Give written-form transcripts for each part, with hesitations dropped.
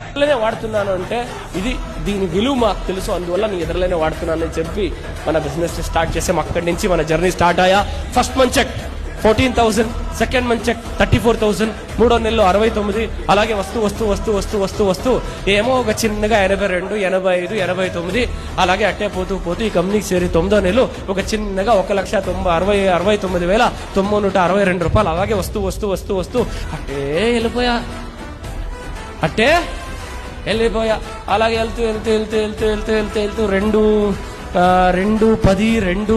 ఎదురులోనే వాడుతున్నాను అంటే దీని విలువ మాకు తెలుసు, అందువల్ల నేను ఎదురులోనే వాడుతున్నాను అని చెప్పి మన బిజినెస్ స్టార్ట్ చేసాం. అక్కడి నుంచి మన జర్నీ స్టార్ట్ అయ్యా. First month check 14,000, second month check 34,000, మూడో నెలలో 69. అలాగే వస్తూ ఏమో ఒక చిన్నగా 82, 85, 89 అలాగే అట్టే పోతూ ఈ కంపెనీకి చేరి 9వ నెలలో ఒక చిన్నగా 1,69,962 రూపాయలు అలాగే వస్తూ అట్టే వెళ్ళిపోయా. అలాగే వెళ్తూ 2, 10, 2, 30, 2, 70, 3, 30, 3,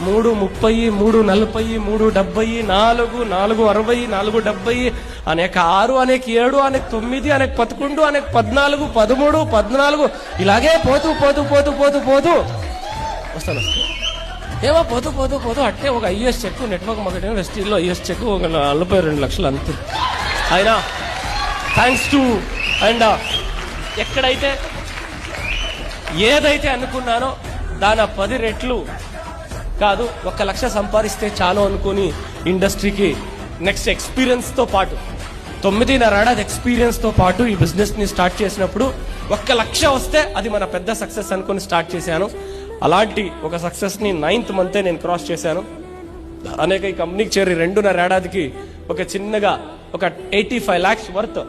40, 3, 70, 4, 60, 4, 70 అనేక 6, అనేక 7, అనేక 9, అనేక 11, అనేక 14, 13, 14 ఇలాగే పోతూ వస్తాను. ఏమో పోతూ అట్టే ఒక ఐఎస్ చెక్ నెట్వర్క్ మార్కెటింగ్ వెస్టీల్లో ఐఎస్ చెక్ ఒక 42 లక్షలు అంతే. అయినా థ్యాంక్స్ టు అండ్ ఎక్కడైతే ఏదైతే అనుకున్నానో దాని 10 రెట్లు కాదు, 1 లక్ష సంపాదిస్తే చాలు అనుకుని ఇండస్ట్రీకి నెక్స్ట్ ఎక్స్పీరియన్స్తో పాటు 9.5 ఏడాది ఎక్స్పీరియన్స్తో పాటు ఈ బిజినెస్ని స్టార్ట్ చేసినప్పుడు 1 లక్ష వస్తే అది మన పెద్ద సక్సెస్ అనుకుని స్టార్ట్ చేశాను. అలాంటి ఒక సక్సెస్ని 9th మంతే నేను క్రాస్ చేశాను. అనేక ఈ కంపెనీకి చేరి 2.5 ఏడాదికి ఒక చిన్నగా ఒక 85 lakhs వర్త్